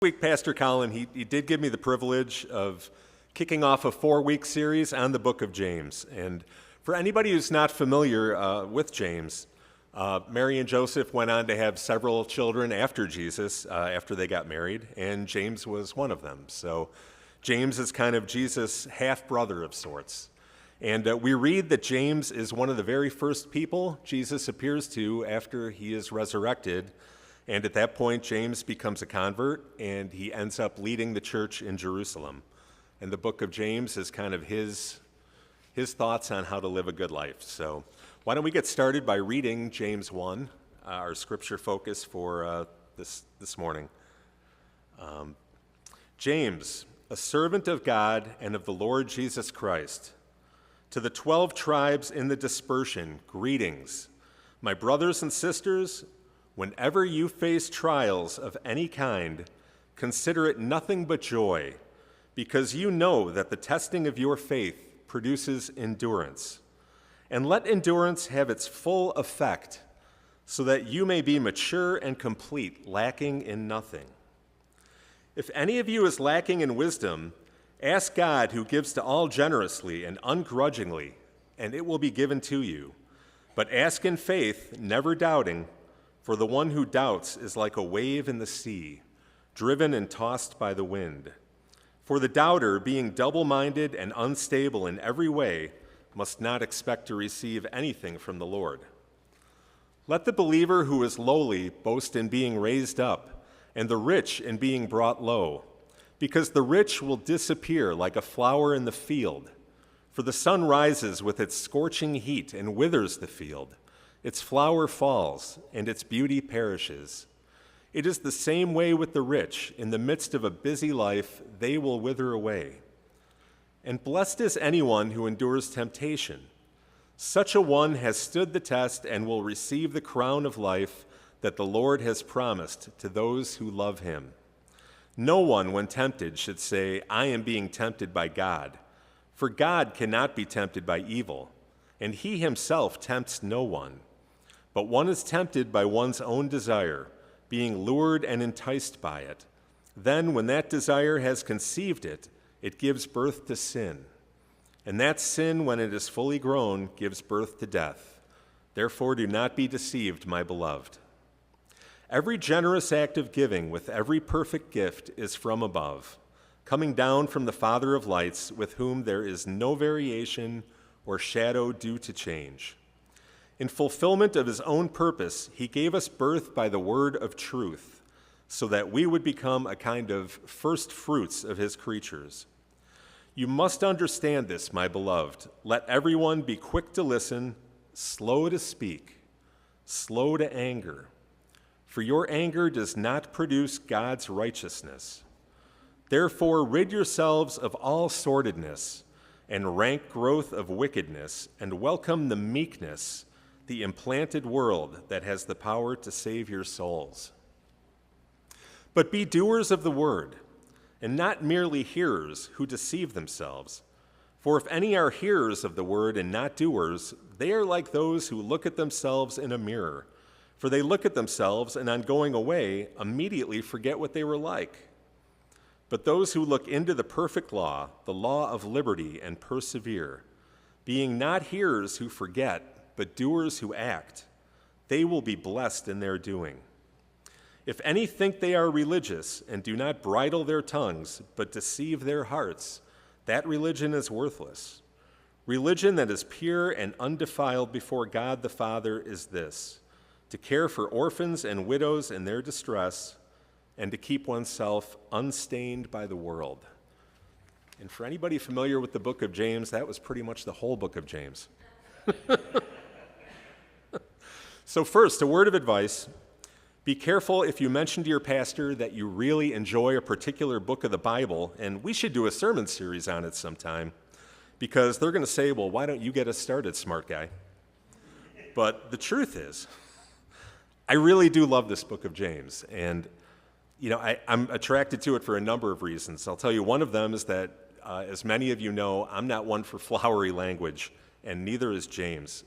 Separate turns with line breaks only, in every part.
Week, Pastor Colin, he did give me the privilege of kicking off a 4-week series on the book of James. And for anybody who's not familiar with James, Mary and Joseph went on to have several children after Jesus, after they got married, and James was one of them. So James is kind of Jesus' half-brother of sorts. And we read that James is one of the very first people Jesus appears to after he is resurrected. And at that point, James becomes a convert, and he ends up leading the church in Jerusalem. And the book of James is kind of his thoughts on how to live a good life. So why don't we get started by reading James 1, our scripture focus for this morning. James, a servant of God and of the Lord Jesus Christ, to the 12 tribes in the dispersion, greetings. My brothers and sisters, whenever you face trials of any kind, consider it nothing but joy, because you know that the testing of your faith produces endurance. And let endurance have its full effect, so that you may be mature and complete, lacking in nothing. If any of you is lacking in wisdom, ask God, who gives to all generously and ungrudgingly, and it will be given to you. But ask in faith, never doubting, for the one who doubts is like a wave in the sea, driven and tossed by the wind. For the doubter, being double-minded and unstable in every way, must not expect to receive anything from the Lord. Let the believer who is lowly boast in being raised up, and the rich in being brought low, because the rich will disappear like a flower in the field. For the sun rises with its scorching heat and withers the field. Its flower falls, and its beauty perishes. It is the same way with the rich. In the midst of a busy life, they will wither away. And blessed is anyone who endures temptation. Such a one has stood the test and will receive the crown of life that the Lord has promised to those who love him. No one, when tempted, should say, I am being tempted by God. For God cannot be tempted by evil, and he himself tempts no one. But one is tempted by one's own desire, being lured and enticed by it. Then, when that desire has conceived it, it gives birth to sin. And that sin, when it is fully grown, gives birth to death. Therefore, do not be deceived, my beloved. Every generous act of giving with every perfect gift is from above, coming down from the Father of lights, with whom there is no variation or shadow due to change. In fulfillment of his own purpose, he gave us birth by the word of truth, so that we would become a kind of first fruits of his creatures. You must understand this, my beloved. Let everyone be quick to listen, slow to speak, slow to anger. For your anger does not produce God's righteousness. Therefore, rid yourselves of all sordidness and rank growth of wickedness, and welcome the meekness, the implanted world that has the power to save your souls. But be doers of the word, and not merely hearers who deceive themselves. For if any are hearers of the word and not doers, they are like those who look at themselves in a mirror. For they look at themselves, and on going away, immediately forget what they were like. But those who look into the perfect law, the law of liberty, and persevere, being not hearers who forget, but doers who act, they will be blessed in their doing. If any think they are religious and do not bridle their tongues, but deceive their hearts, that religion is worthless. Religion that is pure and undefiled before God the Father is this: to care for orphans and widows in their distress, and to keep oneself unstained by the world. And for anybody familiar with the book of James, that was pretty much the whole book of James. So first, a word of advice. Be careful if you mention to your pastor that you really enjoy a particular book of the Bible, and we should do a sermon series on it sometime, because they're going to say, well, why don't you get us started, smart guy? But the truth is, I really do love this book of James, and I'm attracted to it for a number of reasons. I'll tell you, one of them is that, as many of you know, I'm not one for flowery language, and neither is James.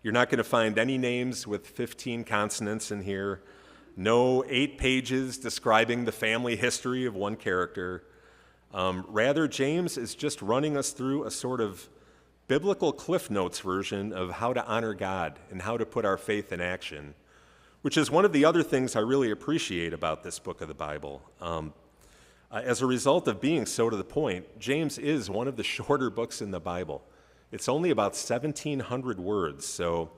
You're not going to find any names with 15 consonants in here. no 8 pages describing the family history of one character. Rather, James is just running us through a sort of biblical Cliff Notes version of how to honor God and how to put our faith in action, which is one of the other things I really appreciate about this book of the Bible. As a result of being so to the point, James is one of the shorter books in the Bible. It's only about 1,700 words, so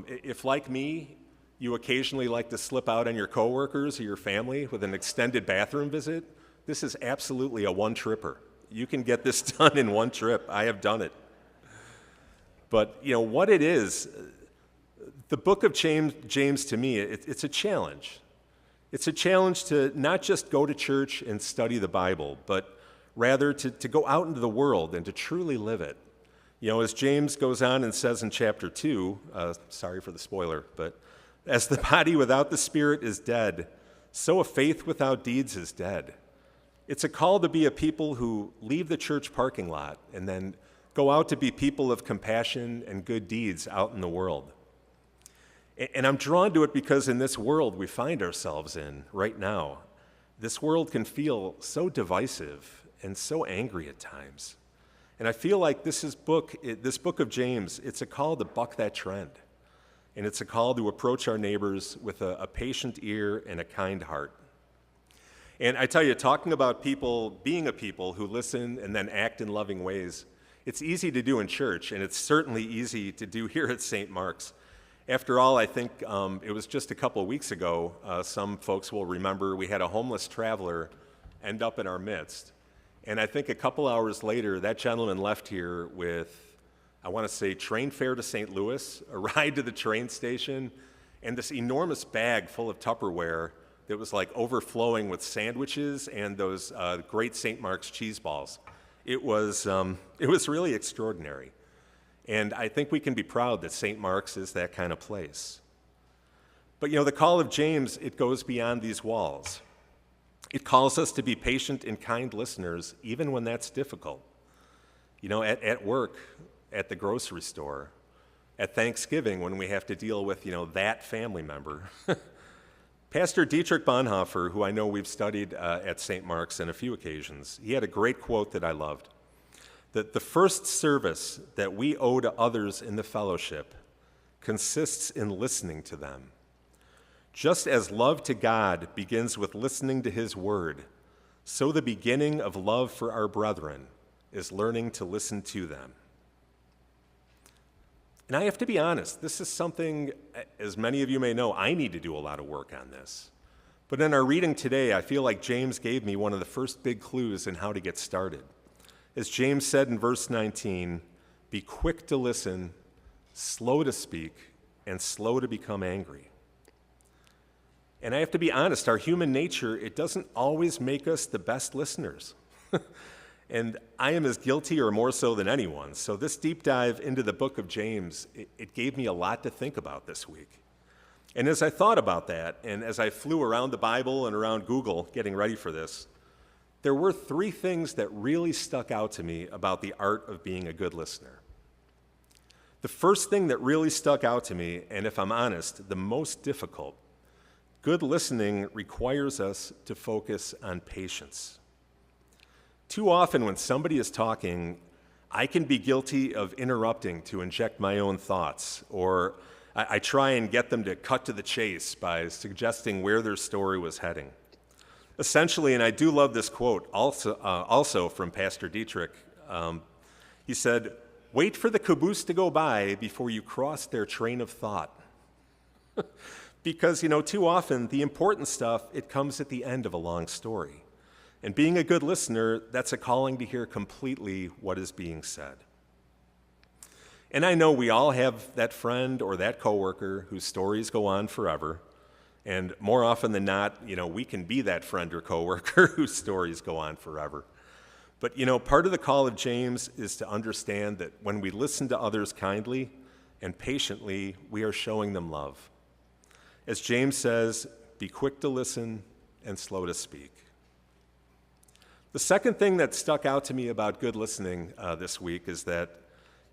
if, like me, you occasionally like to slip out on your coworkers or your family with an extended bathroom visit, this is absolutely a one-tripper. You can get this done in one trip. I have done it. But, what it is, the book of James to me, it's a challenge. It's a challenge to not just go to church and study the Bible, but rather to go out into the world and to truly live it. As James goes on and says in chapter 2, sorry for the spoiler, but as the body without the spirit is dead, so a faith without deeds is dead. It's a call to be a people who leave the church parking lot and then go out to be people of compassion and good deeds out in the world. And I'm drawn to it because in this world we find ourselves in right now, this world can feel so divisive and so angry at times. And I feel like this book of James, it's a call to buck that trend. And it's a call to approach our neighbors with a patient ear and a kind heart. And I tell you, talking about being a people who listen and then act in loving ways, it's easy to do in church, and it's certainly easy to do here at St. Mark's. After all, I think it was just a couple of weeks ago, some folks will remember, we had a homeless traveler end up in our midst. And I think a couple hours later, that gentleman left here with, I want to say, train fare to St. Louis, a ride to the train station, and this enormous bag full of Tupperware that was like overflowing with sandwiches and those great St. Mark's cheese balls. It was really extraordinary. And I think we can be proud that St. Mark's is that kind of place. But the call of James, it goes beyond these walls. It calls us to be patient and kind listeners, even when that's difficult. At work, at the grocery store, at Thanksgiving when we have to deal with, that family member. Pastor Dietrich Bonhoeffer, who I know we've studied at St. Mark's on a few occasions, he had a great quote that I loved. That the first service that we owe to others in the fellowship consists in listening to them. Just as love to God begins with listening to his word, so the beginning of love for our brethren is learning to listen to them. And I have to be honest, this is something, as many of you may know, I need to do a lot of work on this. But in our reading today, I feel like James gave me one of the first big clues in how to get started. As James said in verse 19, be quick to listen, slow to speak, and slow to become angry. And I have to be honest, our human nature, it doesn't always make us the best listeners. And I am as guilty or more so than anyone. So this deep dive into the book of James, it gave me a lot to think about this week. And as I thought about that, and as I flew around the Bible and around Google getting ready for this, there were 3 things that really stuck out to me about the art of being a good listener. The first thing that really stuck out to me, and if I'm honest, the most difficult, good listening requires us to focus on patience. Too often when somebody is talking, I can be guilty of interrupting to inject my own thoughts, or I try and get them to cut to the chase by suggesting where their story was heading. Essentially, and I do love this quote also from Pastor Dietrich, he said, wait for the caboose to go by before you cross their train of thought. Because, too often the important stuff, it comes at the end of a long story. And being a good listener, that's a calling to hear completely what is being said. And I know we all have that friend or that coworker whose stories go on forever. And more often than not, we can be that friend or coworker whose stories go on forever. But, part of the call of James is to understand that when we listen to others kindly and patiently, we are showing them love. As James says, be quick to listen and slow to speak. The second thing that stuck out to me about good listening this week is that,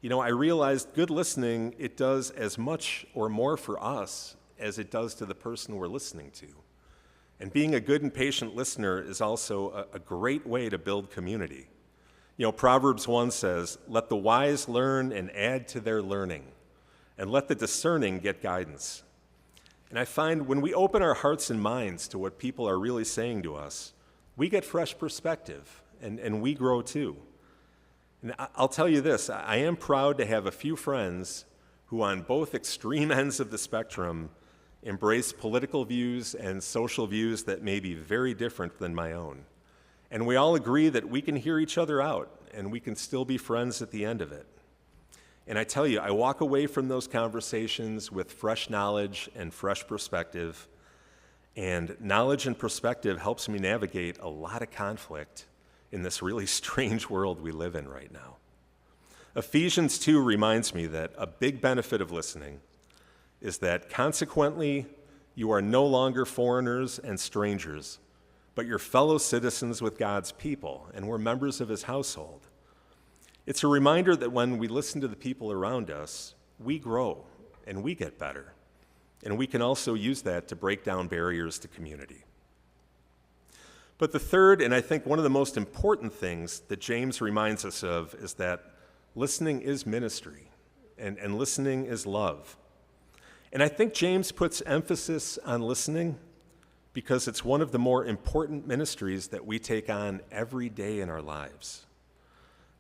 I realized good listening, it does as much or more for us as it does to the person we're listening to. And being a good and patient listener is also a great way to build community. You know, Proverbs 1 says, "Let the wise learn and add to their learning, and let the discerning get guidance." And I find when we open our hearts and minds to what people are really saying to us, we get fresh perspective, and we grow too. And I'll tell you this, I am proud to have a few friends who on both extreme ends of the spectrum embrace political views and social views that may be very different than my own. And we all agree that we can hear each other out, and we can still be friends at the end of it. And I tell you, I walk away from those conversations with fresh knowledge and fresh perspective, and knowledge and perspective helps me navigate a lot of conflict in this really strange world we live in right now. Ephesians 2 reminds me that a big benefit of listening is that consequently, you are no longer foreigners and strangers, but you're fellow citizens with God's people, and we're members of his household. It's a reminder that when we listen to the people around us, we grow and we get better. And we can also use that to break down barriers to community. But the third, and I think one of the most important things that James reminds us of is that listening is ministry, and listening is love. And I think James puts emphasis on listening because it's one of the more important ministries that we take on every day in our lives.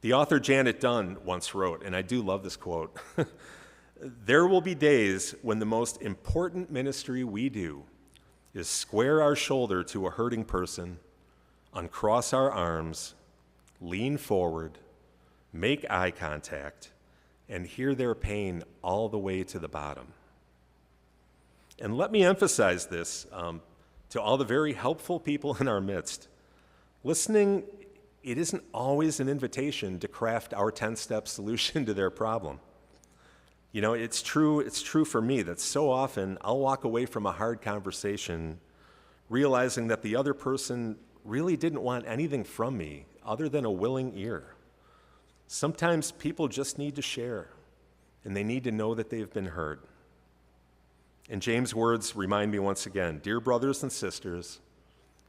The author Janet Dunn once wrote, and I do love this quote, "There will be days when the most important ministry we do is square our shoulder to a hurting person, uncross our arms, lean forward, make eye contact, and hear their pain all the way to the bottom." And let me emphasize this to all the very helpful people in our midst. Listening, it isn't always an invitation to craft our 10-step solution to their problem. You know, it's true for me that so often I'll walk away from a hard conversation realizing that the other person really didn't want anything from me other than a willing ear. Sometimes people just need to share, and they need to know that they've been heard. And James' words remind me once again, dear brothers and sisters,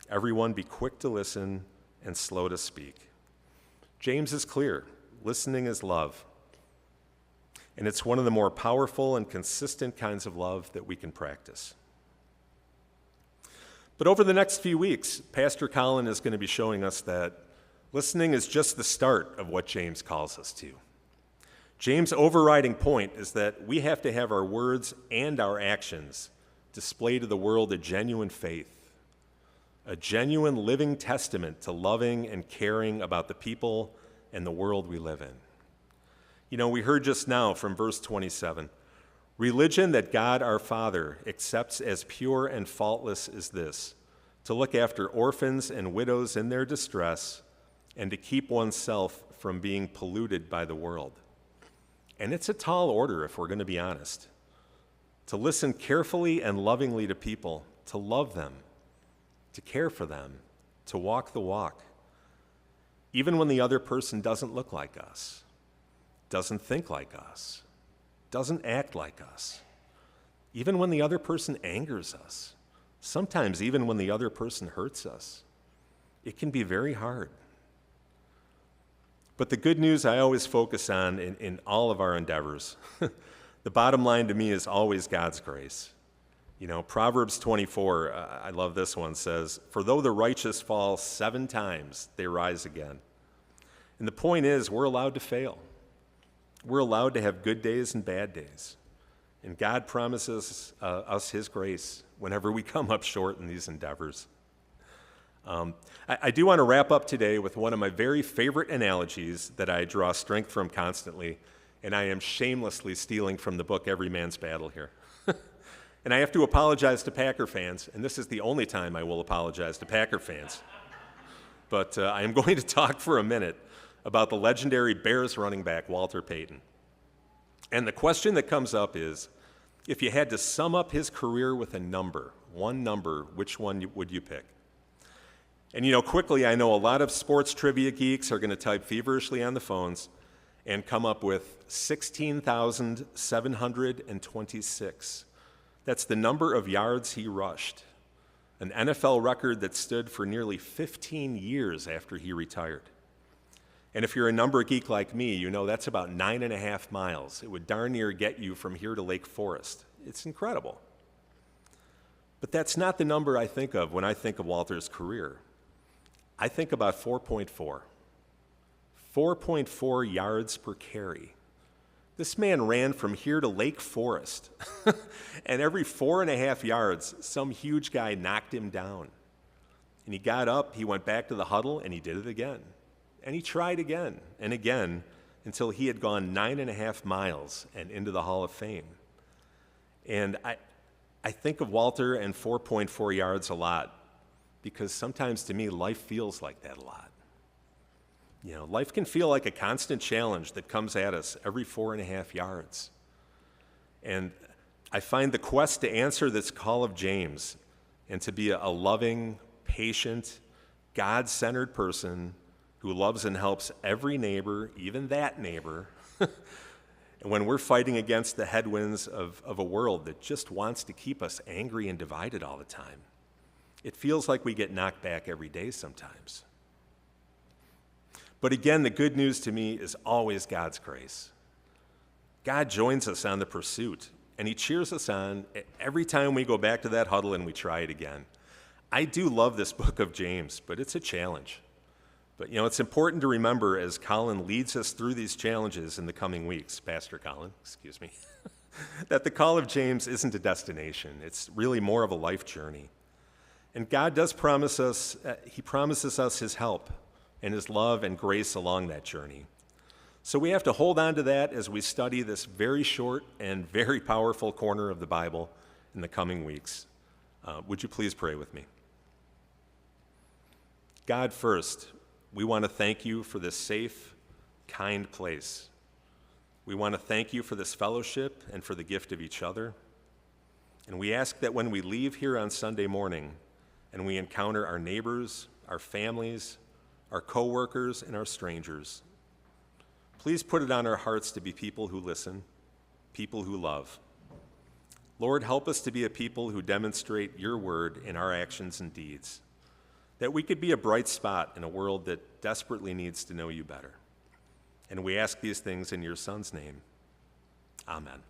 everyone be quick to listen and slow to speak. James is clear, listening is love. And it's one of the more powerful and consistent kinds of love that we can practice. But over the next few weeks, Pastor Colin is going to be showing us that listening is just the start of what James calls us to. James' overriding point is that we have to have our words and our actions display to the world a genuine faith, a genuine living testament to loving and caring about the people and the world we live in. You know, we heard just now from verse 27, religion that God our Father accepts as pure and faultless is this, to look after orphans and widows in their distress and to keep oneself from being polluted by the world. And it's a tall order if we're going to be honest. To listen carefully and lovingly to people, to love them, to care for them, to walk the walk, even when the other person doesn't look like us, doesn't think like us, doesn't act like us, even when the other person angers us, sometimes even when the other person hurts us. It can be very hard. But the good news I always focus on in all of our endeavors, the bottom line to me is always God's grace. You know, Proverbs 24, I love this one, says, "For though the righteous fall 7 times, they rise again." And the point is, we're allowed to fail. We're allowed to have good days and bad days. And God promises us his grace whenever we come up short in these endeavors. I do want to wrap up today with one of my very favorite analogies that I draw strength from constantly, and I am shamelessly stealing from the book Every Man's Battle here. And I have to apologize to Packer fans, and this is the only time I will apologize to Packer fans. But I am going to talk for a minute about the legendary Bears running back, Walter Payton. And the question that comes up is, if you had to sum up his career with a number, one number, which one would you pick? And you know, quickly, I know a lot of sports trivia geeks are going to type feverishly on the phones and come up with 16,726. That's the number of yards he rushed, an NFL record that stood for nearly 15 years after he retired. And if you're a number geek like me, you know that's about 9.5 miles. It would darn near get you from here to Lake Forest. It's incredible. But that's not the number I think of when I think of Walter's career. I think about 4.4. 4.4 yards per carry. This man ran from here to Lake Forest, and every 4.5 yards, some huge guy knocked him down. And he got up, he went back to the huddle, and he did it again. And he tried again and again until he had gone 9.5 miles and into the Hall of Fame. And I think of Walter and 4.4 yards a lot because sometimes to me, life feels like that a lot. You know, life can feel like a constant challenge that comes at us every 4.5 yards. And I find the quest to answer this call of James and to be a loving, patient, God-centered person who loves and helps every neighbor, even that neighbor, and when we're fighting against the headwinds of a world that just wants to keep us angry and divided all the time, it feels like we get knocked back every day sometimes. But again, the good news to me is always God's grace. God joins us on the pursuit, and he cheers us on every time we go back to that huddle and we try it again. I do love this book of James, but it's a challenge. But, you know, it's important to remember as Colin leads us through these challenges in the coming weeks, Pastor Colin, excuse me, that the call of James isn't a destination. It's really more of a life journey. And God does promise us, he promises us his help and his love and grace along that journey. So we have to hold on to that as we study this very short and very powerful corner of the Bible in the coming weeks. Would you please pray with me? God, first, we want to thank you for this safe, kind place. We want to thank you for this fellowship and for the gift of each other. And we ask that when we leave here on Sunday morning and we encounter our neighbors, our families, our coworkers, and our strangers, please put it on our hearts to be people who listen, people who love. Lord, help us to be a people who demonstrate your word in our actions and deeds, that we could be a bright spot in a world that desperately needs to know you better. And we ask these things in your Son's name. Amen.